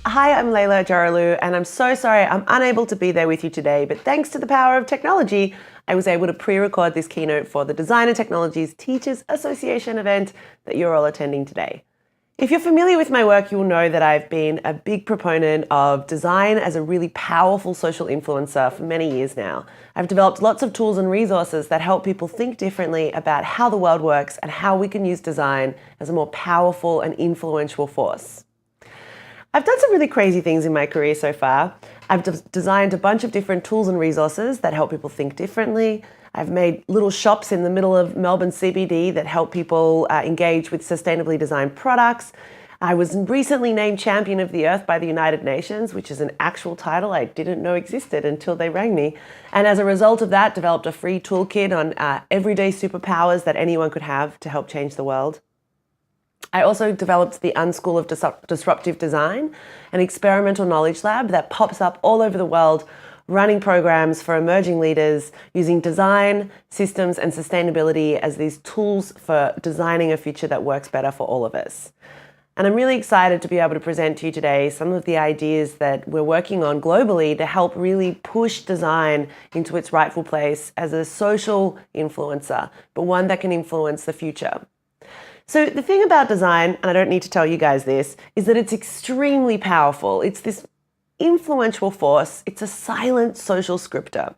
Hi, I'm Leyla Acaroglu, and I'm so sorry I'm unable to be there with you today, but thanks to the power of technology, I was able to pre-record this keynote for the Design and Technologies Teachers Association event that you're all attending today. If you're familiar with my work, you'll know that I've been a big proponent of design as a really powerful social influencer for many years now. I've developed lots of tools and resources that help people think differently about how the world works and how we can use design as a more powerful and influential force. I've done some really crazy things in my career so far. I've designed a bunch of different tools and resources that help people think differently. I've made little shops in the middle of Melbourne CBD that help people engage with sustainably designed products. I was recently named Champion of the Earth by the United Nations, which is an actual title I didn't know existed until they rang me. And as a result of that, developed a free toolkit on everyday superpowers that anyone could have to help change the world. I also developed the Unschool of Disruptive Design, an experimental knowledge lab that pops up all over the world, running programs for emerging leaders using design, systems, and sustainability as these tools for designing a future that works better for all of us. And I'm really excited to be able to present to you today some of the ideas that we're working on globally to help really push design into its rightful place as a social influencer, but one that can influence the future. So the thing about design, and I don't need to tell you guys this, is that it's extremely powerful. It's this influential force. It's a silent social scripter.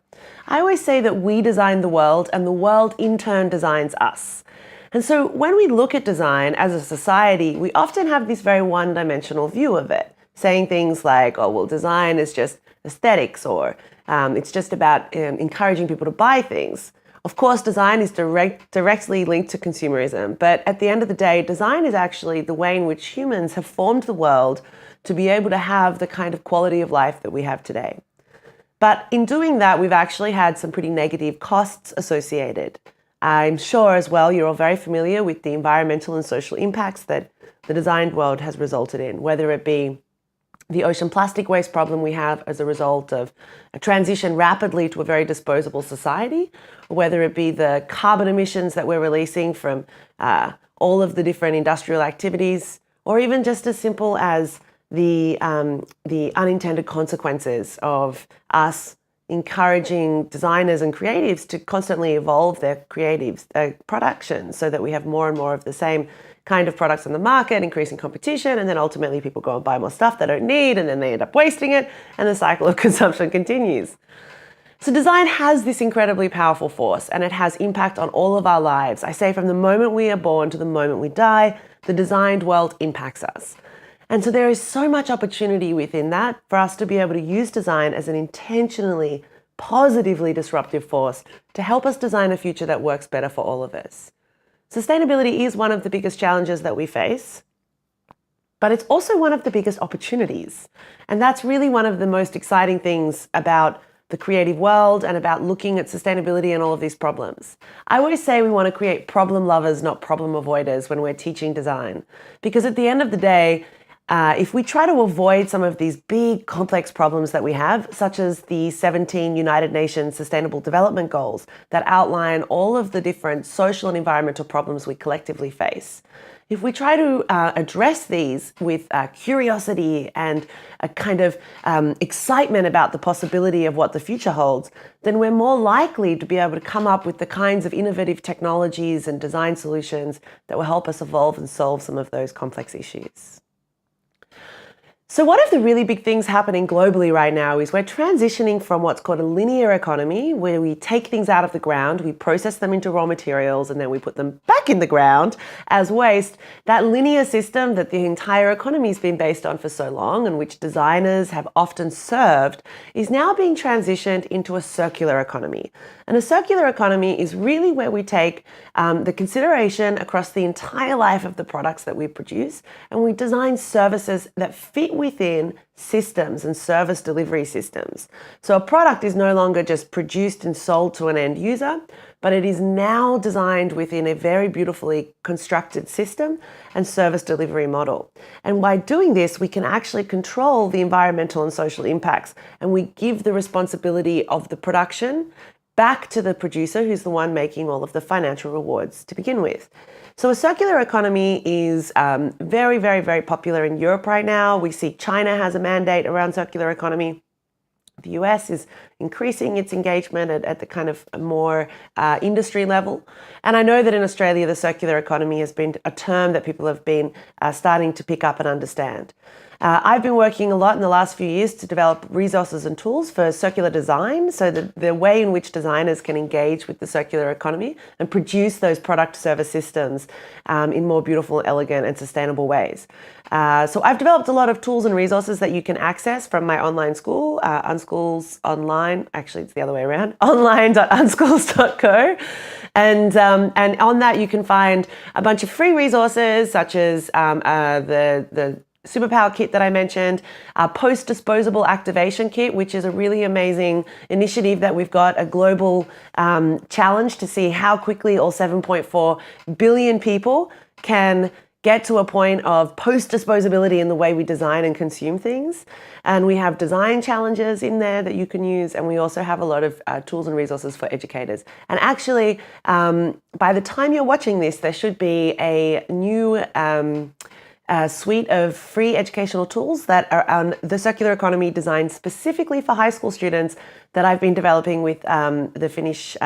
I always say that we design the world and the world in turn designs us. And so when we look at design as a society, we often have this very one-dimensional view of it, saying things like, oh, well, design is just aesthetics, or it's just about encouraging people to buy things. Of course, design is directly linked to consumerism, but at the end of the day, design is actually the way in which humans have formed the world to be able to have the kind of quality of life that we have today. But in doing that, we've actually had some pretty negative costs associated. I'm sure as well you're all very familiar with the environmental and social impacts that the designed world has resulted in, whether it be the ocean plastic waste problem we have as a result of a transition rapidly to a very disposable society, or whether it be the carbon emissions that we're releasing from all of the different industrial activities, or even just as simple as the unintended consequences of us encouraging designers and creatives to constantly evolve their creative productions so that we have more and more of the same kind of products on the market, increasing competition, and then ultimately people go and buy more stuff they don't need, and then they end up wasting it, and the cycle of consumption continues. So design has this incredibly powerful force, and it has impact on all of our lives. I say from the moment we are born to the moment we die, the designed world impacts us. And so there is so much opportunity within that for us to be able to use design as an intentionally, positively disruptive force to help us design a future that works better for all of us. Sustainability is one of the biggest challenges that we face, but it's also one of the biggest opportunities. And that's really one of the most exciting things about the creative world and about looking at sustainability and all of these problems. I always say we want to create problem lovers, not problem avoiders when we're teaching design. Because at the end of the day, if we try to avoid some of these big complex problems that we have, such as the 17 United Nations Sustainable Development Goals that outline all of the different social and environmental problems we collectively face, if we try to address these with curiosity and a kind of excitement about the possibility of what the future holds, then we're more likely to be able to come up with the kinds of innovative technologies and design solutions that will help us evolve and solve some of those complex issues. So one of the really big things happening globally right now is we're transitioning from what's called a linear economy, where we take things out of the ground, we process them into raw materials, and then we put them back in the ground as waste. That linear system that the entire economy has been based on for so long, and which designers have often served, is now being transitioned into a circular economy. And a circular economy is really where we take the consideration across the entire life of the products that we produce, and we design services that fit within systems and service delivery systems. So a product is no longer just produced and sold to an end user, but it is now designed within a very beautifully constructed system and service delivery model. And by doing this, we can actually control the environmental and social impacts, and we give the responsibility of the production back to the producer, who's the one making all of the financial rewards to begin with. So a circular economy is very, very, very popular in Europe right now. We see China has a mandate around circular economy. The US is increasing its engagement at the kind of more industry level. And I know that in Australia, the circular economy has been a term that people have been starting to pick up and understand. I've been working a lot in the last few years to develop resources and tools for circular design, so the way in which designers can engage with the circular economy and produce those product service systems in more beautiful, elegant and sustainable ways. So I've developed a lot of tools and resources that you can access from my online school, Unschools Online. Actually, it's the other way around, online.unschools.co. And on that, you can find a bunch of free resources, such as the Superpower Kit that I mentioned, our Post-Disposable Activation Kit, which is a really amazing initiative that we've got, a global challenge to see how quickly all 7.4 billion people can get to a point of post-disposability in the way we design and consume things. And we have design challenges in there that you can use, and we also have a lot of tools and resources for educators. And actually, by the time you're watching this, there should be a new suite of free educational tools that are on the circular economy designed specifically for high school students that I've been developing with the Finnish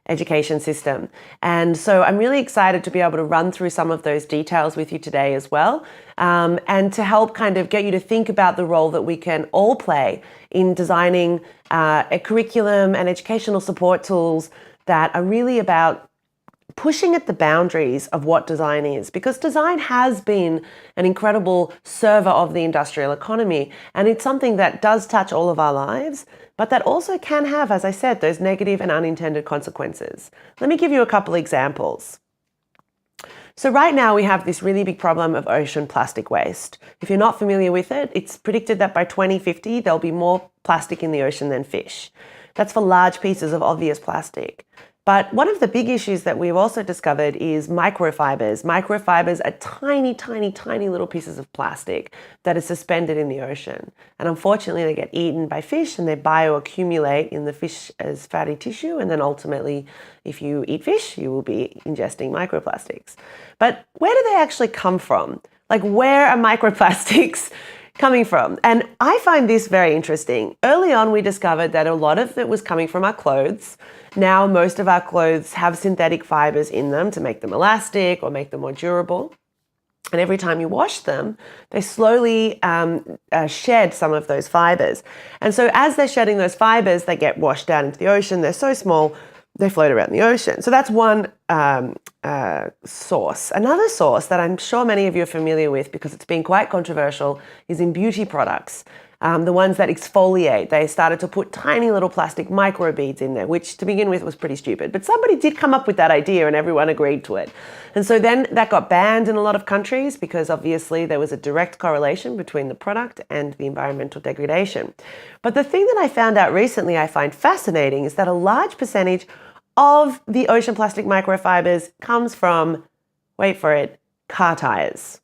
education system. And so I'm really excited to be able to run through some of those details with you today as well, and to help kind of get you to think about the role that we can all play in designing a curriculum and educational support tools that are really about pushing at the boundaries of what design is, because design has been an incredible server of the industrial economy, and it's something that does touch all of our lives, but that also can have, as I said, those negative and unintended consequences. Let me give you a couple examples. So right now we have this really big problem of ocean plastic waste. If you're not familiar with it, it's predicted that by 2050 there'll be more plastic in the ocean than fish. That's for large pieces of obvious plastic. But one of the big issues that we've also discovered is microfibers. Microfibers are tiny, tiny, tiny little pieces of plastic that are suspended in the ocean. And unfortunately, they get eaten by fish and they bioaccumulate in the fish as fatty tissue. And then ultimately, if you eat fish, you will be ingesting microplastics. But where do they actually come from? Like, where are microplastics coming from? And I find this very interesting. Early on, we discovered that a lot of it was coming from our clothes. Now, most of our clothes have synthetic fibers in them to make them elastic or make them more durable. And every time you wash them, they slowly shed some of those fibers. And so as they're shedding those fibers, they get washed down into the ocean. They're so small, they float around the ocean. So that's one source. Another source that I'm sure many of you are familiar with, because it's been quite controversial, is in beauty products. The ones that exfoliate, they started to put tiny little plastic microbeads in there, which to begin with was pretty stupid. But somebody did come up with that idea and everyone agreed to it. And so then that got banned in a lot of countries, because obviously there was a direct correlation between the product and the environmental degradation. But the thing that I found out recently I find fascinating is that a large percentage of the ocean plastic microfibers comes from, wait for it, car tires.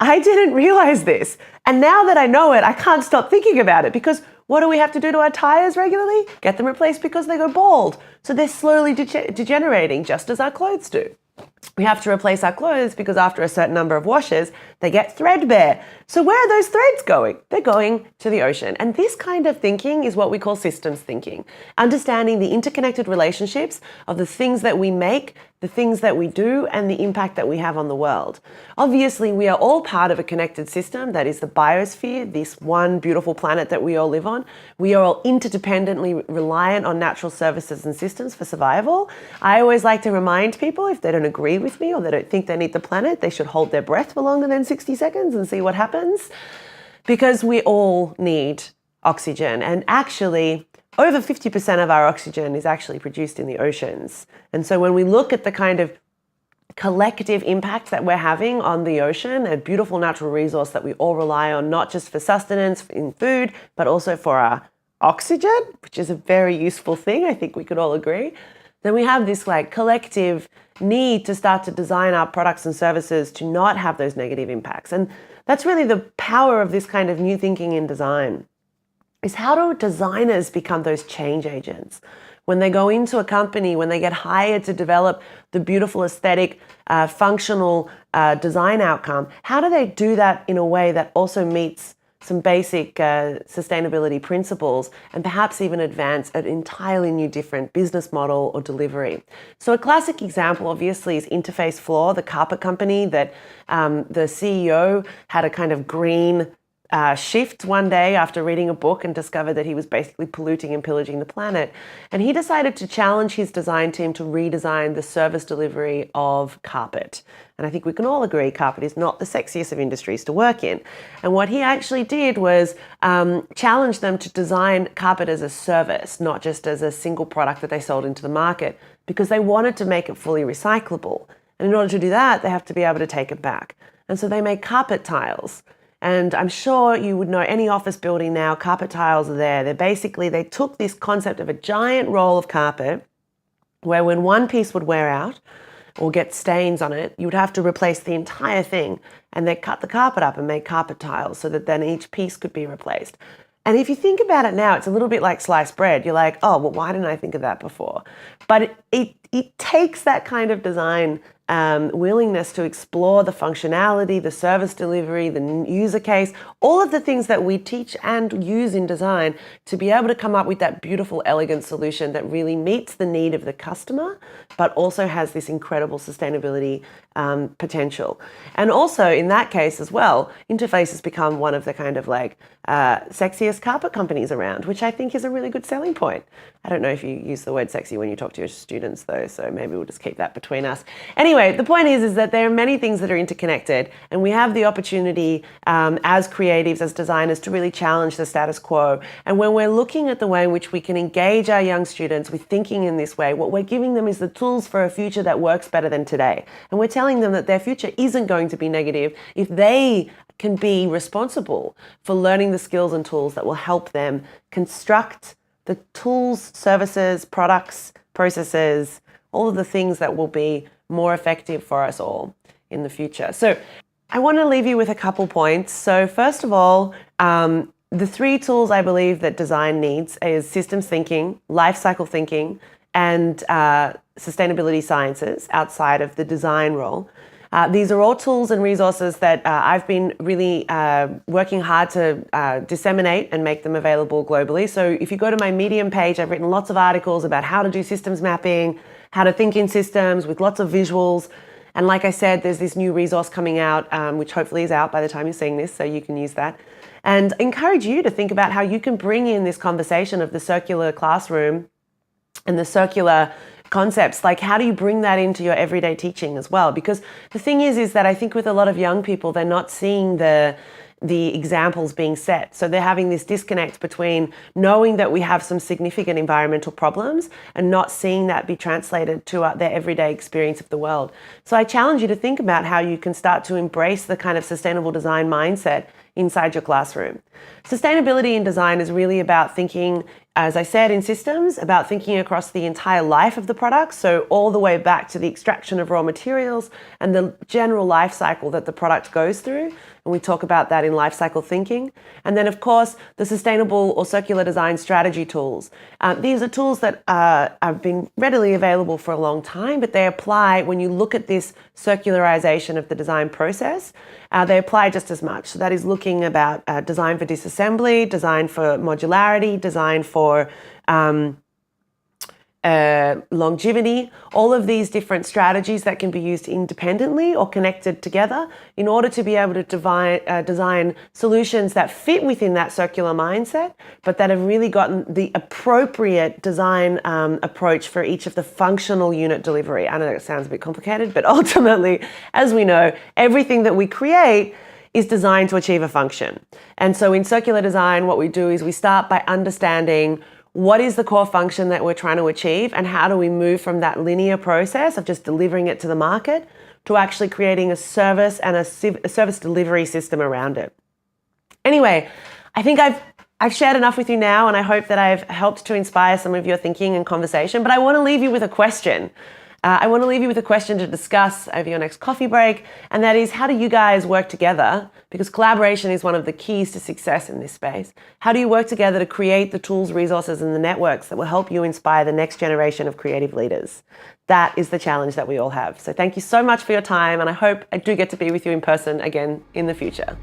I didn't realize this. And now that I know it, I can't stop thinking about it, because what do we have to do to our tires regularly? Get them replaced because they go bald. So they're slowly degenerating, just as our clothes do. We have to replace our clothes because after a certain number of washes, they get threadbare. So where are those threads going? They're going to the ocean. And this kind of thinking is what we call systems thinking. Understanding the interconnected relationships of the things that we make, the things that we do, and the impact that we have on the world. Obviously, we are all part of a connected system that is the biosphere, this one beautiful planet that we all live on. We are all interdependently reliant on natural services and systems for survival. I always like to remind people, if they don't agree with me or they don't think they need the planet, they should hold their breath for longer than 60 seconds and see what happens. Because we all need oxygen. And actually, over 50% of our oxygen is actually produced in the oceans. And so when we look at the kind of collective impact that we're having on the ocean, a beautiful natural resource that we all rely on, not just for sustenance in food, but also for our oxygen, which is a very useful thing, I think we could all agree, then we have this like collective need to start to design our products and services to not have those negative impacts. And that's really the power of this kind of new thinking in design. is how do designers become those change agents? When they go into a company, when they get hired to develop the beautiful aesthetic, functional design outcome, how do they do that in a way that also meets some basic sustainability principles and perhaps even advance an entirely new different business model or delivery? So a classic example obviously is Interface Floor, the carpet company that the CEO had a kind of green shift one day after reading a book and discovered that he was basically polluting and pillaging the planet. And he decided to challenge his design team to redesign the service delivery of carpet. And I think we can all agree carpet is not the sexiest of industries to work in. And what he actually did was challenge them to design carpet as a service, not just as a single product that they sold into the market, because they wanted to make it fully recyclable. And in order to do that, they have to be able to take it back. And so they made carpet tiles. And I'm sure you would know any office building now, carpet tiles are there. They took this concept of a giant roll of carpet where when one piece would wear out or get stains on it, you would have to replace the entire thing. And they cut the carpet up and made carpet tiles so that then each piece could be replaced. And if you think about it now, it's a little bit like sliced bread. You're like, oh, well, why didn't I think of that before? But it takes that kind of design willingness to explore the functionality, the service delivery, the user case, all of the things that we teach and use in design to be able to come up with that beautiful, elegant solution that really meets the need of the customer, but also has this incredible sustainability potential. And also in that case as well, Interface has become one of the kind of sexiest carpet companies around, which I think is a really good selling point. I don't know if you use the word sexy when you talk to your students though, so maybe we'll just keep that between us. Anyway, the point is that there are many things that are interconnected, and we have the opportunity as creatives, as designers, to really challenge the status quo. And when we're looking at the way in which we can engage our young students with thinking in this way, what we're giving them is the tools for a future that works better than today. And we're telling them that their future isn't going to be negative if they can be responsible for learning the skills and tools that will help them construct the tools, services, products, processes, all of the things that will be more effective for us all in the future. So I want to leave you with a couple points. So first of all, the three tools I believe that design needs is systems thinking, life cycle thinking, and sustainability sciences outside of the design role. These are all tools and resources that I've been really working hard to disseminate and make them available globally. So if you go to my Medium page, I've written lots of articles about how to do systems mapping, how to think in systems with lots of visuals. And like I said, there's this new resource coming out, which hopefully is out by the time you're seeing this, so you can use that. And encourage you to think about how you can bring in this conversation of the circular classroom and the circular concepts. Like, how do you bring that into your everyday teaching as well? Because the thing is that I think with a lot of young people, they're not seeing the examples being set. So they're having this disconnect between knowing that we have some significant environmental problems and not seeing that be translated to their everyday experience of the world. So I challenge you to think about how you can start to embrace the kind of sustainable design mindset inside your classroom. Sustainability in design is really about thinking, as I said, in systems, about thinking across the entire life of the product, so all the way back to the extraction of raw materials and the general life cycle that the product goes through. And we talk about that in life cycle thinking. And then, of course, the sustainable or circular design strategy tools. These are tools that have been readily available for a long time, but they apply when you look at this circularization of the design process. They apply just as much. So that is looking about design for disassembly, design for modularity, design for longevity, all of these different strategies that can be used independently or connected together in order to be able to design solutions that fit within that circular mindset, but that have really gotten the appropriate design approach for each of the functional unit delivery. I know it sounds a bit complicated, but ultimately, as we know, everything that we create is designed to achieve a function. And so in circular design, what we do is we start by understanding what is the core function that we're trying to achieve, and how do we move from that linear process of just delivering it to the market to actually creating a service and a service delivery system around it. Anyway, I think I've shared enough with you now, and I hope that I've helped to inspire some of your thinking and conversation, but I want to leave you with a question. I want to leave you with a question to discuss over your next coffee break, and that is, how do you guys work together? Because collaboration is one of the keys to success in this space. How do you work together to create the tools, resources, and the networks that will help you inspire the next generation of creative leaders? That is the challenge that we all have. So thank you so much for your time, and I hope I do get to be with you in person again in the future.